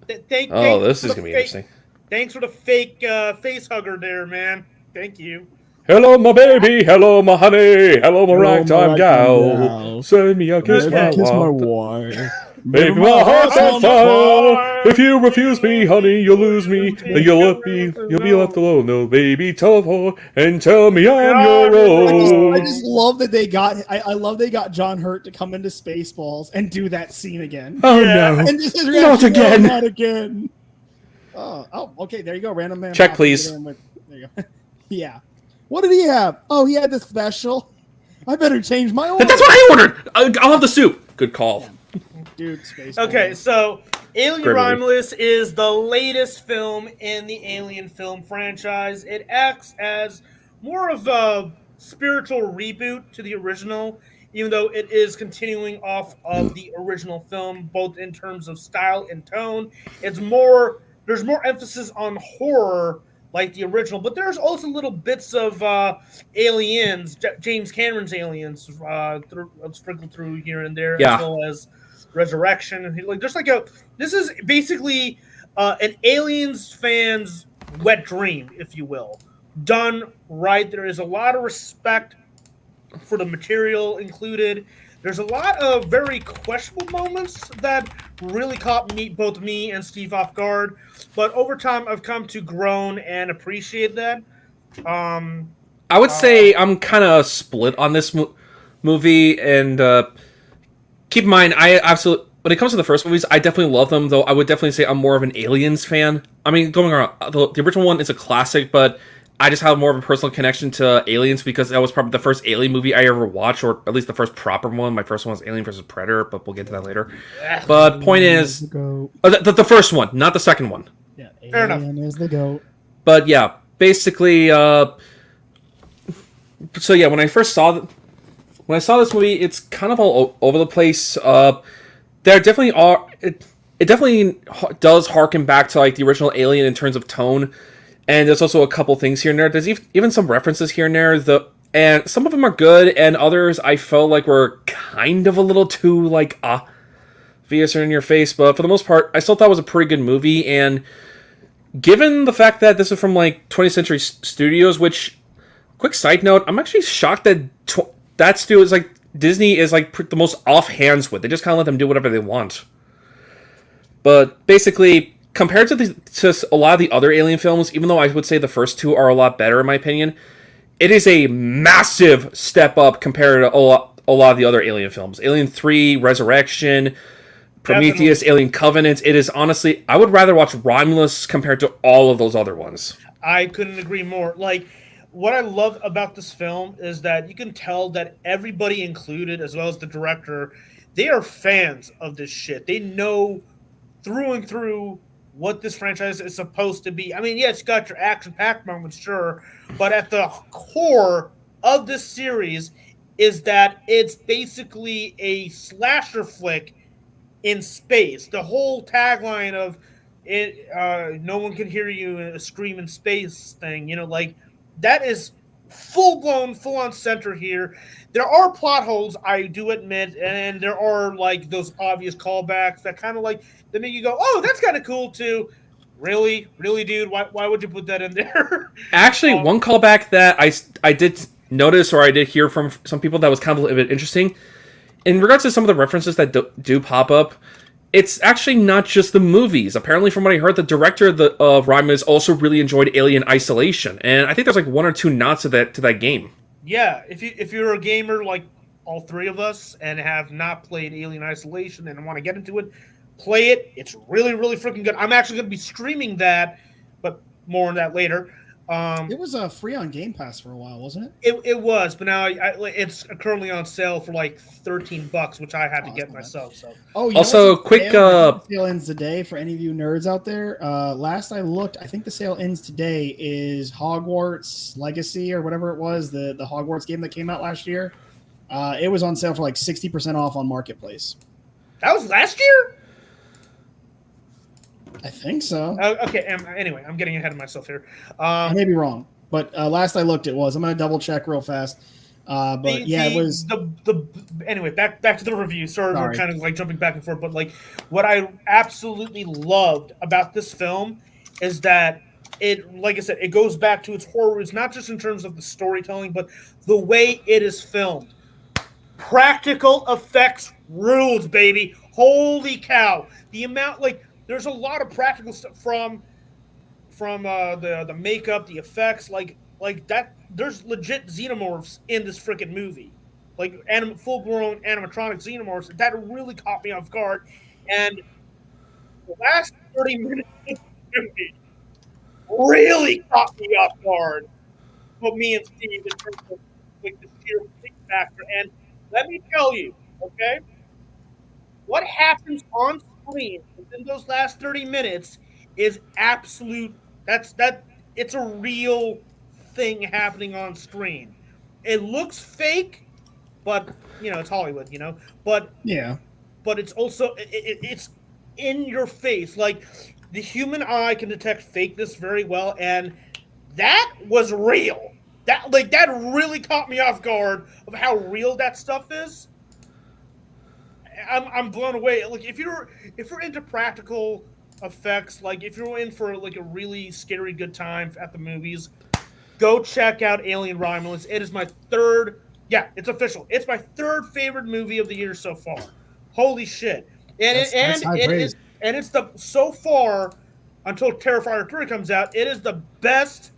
This is gonna be interesting. Thanks for the fake face hugger there, man. Thank you. Hello, my baby. Hello, my honey. Hello, my ragtime gal. Send me a kiss, my wife. Baby, my heart's on fire. If you refuse me, honey, you'll lose me. Then you'll be left alone. No, baby, telephone and tell me I'm your own. I just love that they got. I love they got John Hurt to come into Spaceballs and do that scene again. Oh no! And this is Not again! Not again! Oh, okay. There you go. Random man. Check, please. There you go. Yeah. What did he have? Oh, he had the special. I better change my order. That's what I ordered. I'll have the soup. Good call. Dude, Spaceballs. Okay, so Alien Great movie. Romulus is the latest film in the Alien film franchise. It acts as more of a spiritual reboot to the original, even though it is continuing off of the original film, both in terms of style and tone. There's more emphasis on horror like the original, but there's also little bits of Aliens, James Cameron's Aliens, sprinkled through here and there, Yeah. as well as Resurrection. Like, there's like this is basically an Aliens fan's wet dream, if you will, done right. There is a lot of respect for the material included. There's a lot of very questionable moments that really caught both me and Steve off guard. But over time, I've come to groan and appreciate that. I would say I'm kind of split on this movie, and keep in mind, when it comes to the first movies, I definitely love them, though I would definitely say I'm more of an Aliens fan. I mean, going around, the original one is a classic, but I just have more of a personal connection to Aliens because that was probably the first Alien movie I ever watched, or at least the first proper one. My first one was Alien vs. Predator, but we'll get to that later. But point is, the first one, not the second one. Yeah, Fair enough. Alien is the GOAT. But yeah, basically, so yeah, when I saw this movie, it's kind of all over the place. There definitely are. It definitely does harken back to like the original Alien in terms of tone, and there's also a couple things here and there. There's even some references here and there. And some of them are good, and others I felt like were kind of a little too like obvious or in your face. But for the most part, I still thought it was a pretty good movie. And given the fact that this is from like 20th Century Studios, which, quick side note, I'm actually shocked that that studio is like Disney is like the most off hands with. They just kind of let them do whatever they want. But basically, compared to a lot of the other Alien films, even though I would say the first two are a lot better in my opinion, it is a massive step up compared to a lot of the other Alien films. Alien 3, Resurrection, Prometheus, definitely. Alien Covenant. It is honestly, I would rather watch Romulus compared to all of those other ones. I couldn't agree more. Like, what I love about this film is that you can tell that everybody included, as well as the director, they are fans of this shit. They know through and through what this franchise is supposed to be. I mean, yeah, it's got your action-packed moments, sure, but at the core of this series is that it's basically a slasher flick in space. The whole tagline of it, no one can hear you scream in space thing, you know, like, that is full-blown, full-on center here. There are plot holes, I do admit, and there are, like, those obvious callbacks that kind of, like, that make you go, oh, that's kind of cool, too. Really? Really, dude? Why would you put that in there? Actually, one callback that I did notice, or I did hear from some people that was kind of a bit interesting, in regards to some of the references that do pop up, it's actually not just the movies. Apparently, from what I heard, the director of Romulus also really enjoyed Alien Isolation, and I think there's like one or two nods to that game. Yeah, if you're a gamer like all three of us, and have not played Alien Isolation and want to get into it, play it. It's really, really freaking good. I'm actually going to be streaming that, but more on that later. It was free on Game Pass for a while, wasn't it? It was, but now it's currently on sale for like $13, which I had to get myself. So Oh, you Also, know what's on quick, sale? I think the sale ends today for any of you nerds out there. Last I looked, I think the sale ends today. Is Hogwarts Legacy or whatever it was, the Hogwarts game that came out last year. It was on sale for like 60% off on Marketplace. that was last year. I think so. Okay. Anyway, I'm getting ahead of myself here. I may be wrong, but last I looked, it was. I'm going to double check real fast. But it was anyway. Back to the review. Sorry, we're kind of like jumping back and forth, but like what I absolutely loved about this film is that it, like I said, it goes back to its horror roots, not just in terms of the storytelling, but the way it is filmed. Practical effects rules, baby. Holy cow! The amount, like, there's a lot of practical stuff from the makeup, the effects, like that. There's legit xenomorphs in this freaking movie, like full-blown animatronic xenomorphs. That really caught me off guard, and the last 30 minutes of the movie really caught me off guard. Put me and Steve in terms of like the sheer freak factor. And let me tell you, okay, what happens on screen within those last 30 minutes is absolute. That it's a real thing happening on screen. It looks fake, but it's Hollywood, But yeah. but it's also it's in your face. Like the human eye can detect fakeness very well, and that was real. That really caught me off guard of how real that stuff is. I'm blown away. Like if you're into practical effects, like if you're in for like a really scary good time at the movies, go check out Alien Romulus. It is my third. Yeah, it's official. It's my third favorite movie of the year so far. Holy shit! And That's high praise. it's the so far until Terrifier 3 comes out. It is the best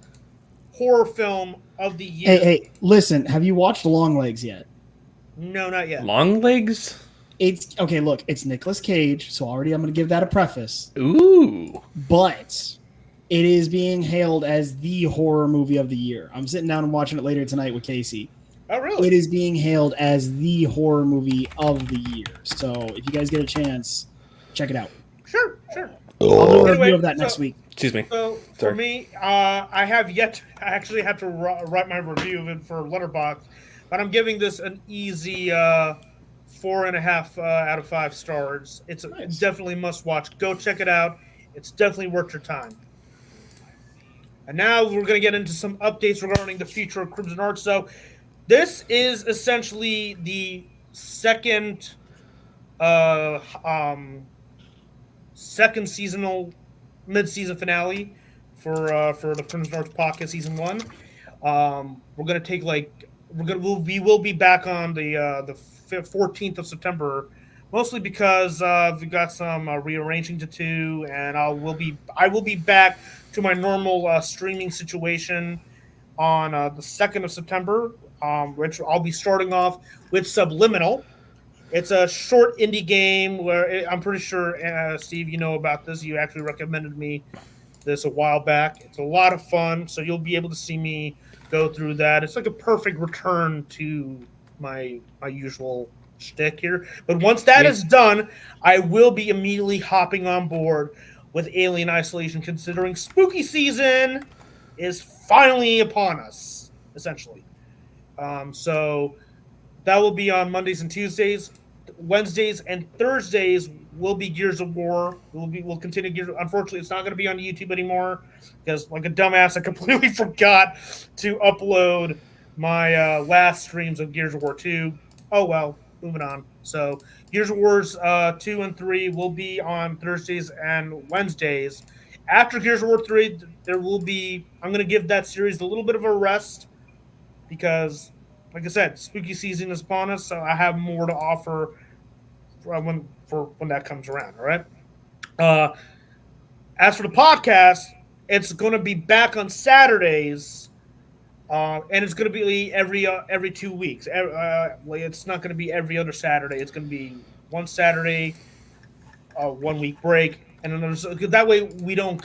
horror film of the year. Hey, listen. Have you watched Longlegs yet? No, not yet. Long legs? It's okay. Look, it's Nicolas Cage, so already I'm going to give that a preface. Ooh. But it is being hailed as the horror movie of the year. I'm sitting down and watching it later tonight with Casey. Oh, really? It is being hailed as the horror movie of the year. So if you guys get a chance, check it out. Sure. I'll do a Anyway, review of that next week. Excuse me. So for Sorry. me, I actually had to write my review of it for Letterboxd, but I'm giving this an easy 4.5 out of 5 stars. It's Nice. definitely must watch. Go check it out. It's definitely worth your time. And now we're going to get into some updates regarding the future of Crimson Heart. So this is essentially the second mid-season finale for the Crimson Heart podcast season 1. We're gonna take we will be back on the 14th of September, mostly because we've got some rearranging to do, and I will be back to my normal streaming situation on the 2nd of September, which I'll be starting off with Subliminal. It's a short indie game where I'm pretty sure, Steve, you know about this. You actually recommended me this a while back. It's a lot of fun, so you'll be able to see me go through that. It's like a perfect return to my usual shtick here. But once that is done, I will be immediately hopping on board with Alien Isolation, considering spooky season is finally upon us, essentially. So that will be on Mondays and Tuesdays. Wednesdays and Thursdays will be Gears of War. We'll continue Gears. Unfortunately, it's not going to be on YouTube anymore because, like a dumbass, I completely forgot to upload my last streams of Gears of War 2. Oh well, moving on. So Gears of Wars 2 and 3 will be on Thursdays and Wednesdays. After Gears of War 3, I'm going to give that series a little bit of a rest because, like I said, spooky season is upon us, so I have more to offer when that comes around. All right. As for the podcast, it's going to be back on Saturdays And it's going to be every 2 weeks. Like it's not going to be every other Saturday. It's going to be one Saturday, 1 week break, and then that way we don't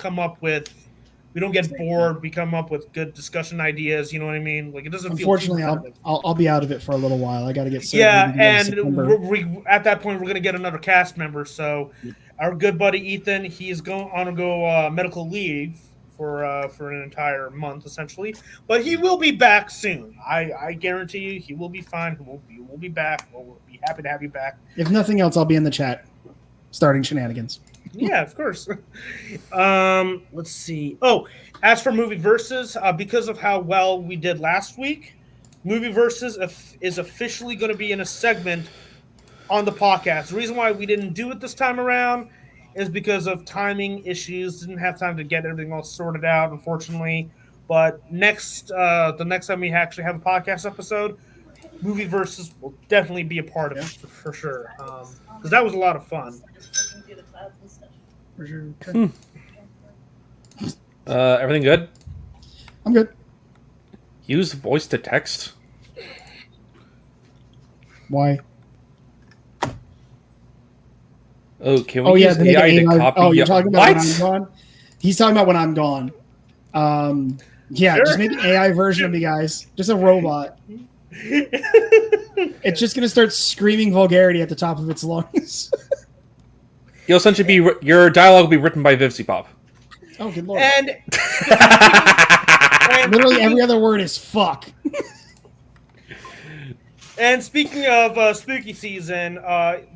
get bored. We come up with good discussion ideas. You know what I mean? Like it doesn't feel too Unfortunately, repetitive. I'll be out of it for a little while. I got to get surgery. Yeah, at the end of and September. we at that point we're gonna get another cast member. So our good buddy Ethan, he's going on to go medical leave for an entire month essentially, but he will be back soon. I guarantee you, he will be fine. He will be back. We'll be happy to have you back. If nothing else, I'll be in the chat, starting shenanigans. Yeah, of course. Let's see. Oh, as for movie versus, because of how well we did last week, movie versus is officially going to be in a segment on the podcast. The reason why we didn't do it this time around is because of timing issues. Didn't have time to get everything all sorted out, unfortunately. But the next time we actually have a podcast episode, movie versus will definitely be a part of it for sure. Because that was a lot of fun. For sure. Everything good? I'm good. Use voice to text. Why? Oh, can we use to make AI an to AI copy? Oh, you're talking about what? when I'm gone? He's talking about when I'm gone. Yeah, Sure. just make an AI version of me, guys. Just a robot. It's just gonna start screaming vulgarity at the top of its lungs. You'll essentially be your dialogue will be written by Vivsy Pop. Oh, good lord! And Literally every other word is "fuck." And speaking of spooky season,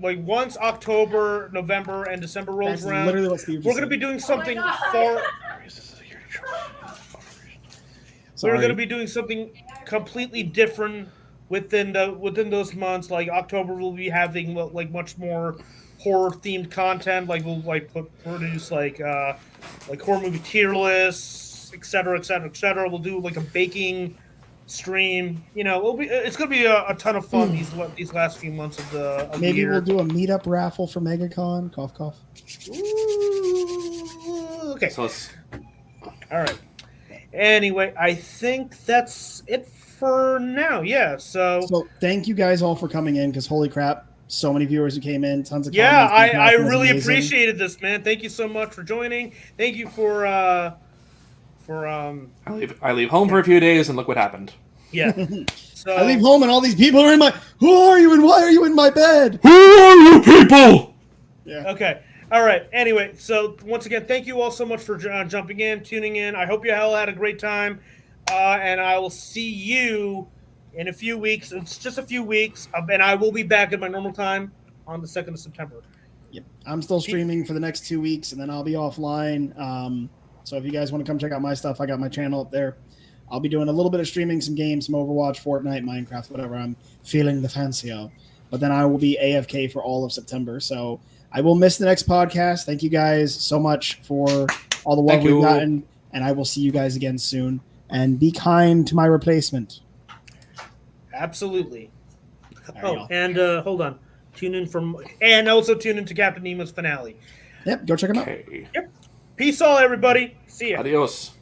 like once October, November, and December rolls That's around, literally what Steve just we're going to said. be doing something far. We're Sorry. going to be doing something completely different within those months. Like October, we'll be having like much more horror themed content. Like we'll produce like horror movie tier lists, etc., etc., etc. We'll do like a baking stream. You know, it's going to be a ton of fun these last few months of the Maybe year. we'll do a meetup raffle for MegaCon. Cough, cough. Ooh, okay. So it's, All right. Anyway, I think that's it for now. Yeah. So Thank you guys all for coming in, because holy crap, so many viewers who came in, tons of yeah, comments. I It was really amazing. appreciated this, man. Thank you so much for joining. Thank you for I leave home for a few days and look what happened. yeah. So I leave home and all these people are in my. Who are you and why are you in my bed? Who are you people? Yeah. Okay. All right. Anyway, so once again, thank you all so much for jumping in, tuning in. I hope you all had a great time, and I will see you in a few weeks. It's just a few weeks, and I will be back at my normal time on the 2nd of September. Yep. I'm still streaming for the next 2 weeks, and then I'll be offline. So if you guys want to come check out my stuff, I got my channel up there. I'll be doing a little bit of streaming, some games, some Overwatch, Fortnite, Minecraft, whatever I'm feeling the fancy of. But then I will be AFK for all of September. So I will miss the next podcast. Thank you guys so much for all the love Thank you. we've gotten. And I will see you guys again soon. And be kind to my replacement. Absolutely. All right, y'all. And hold on. And also tune into Captain Nemo's finale. Yep, go check them out. Okay. Peace all, everybody. See ya. Adios.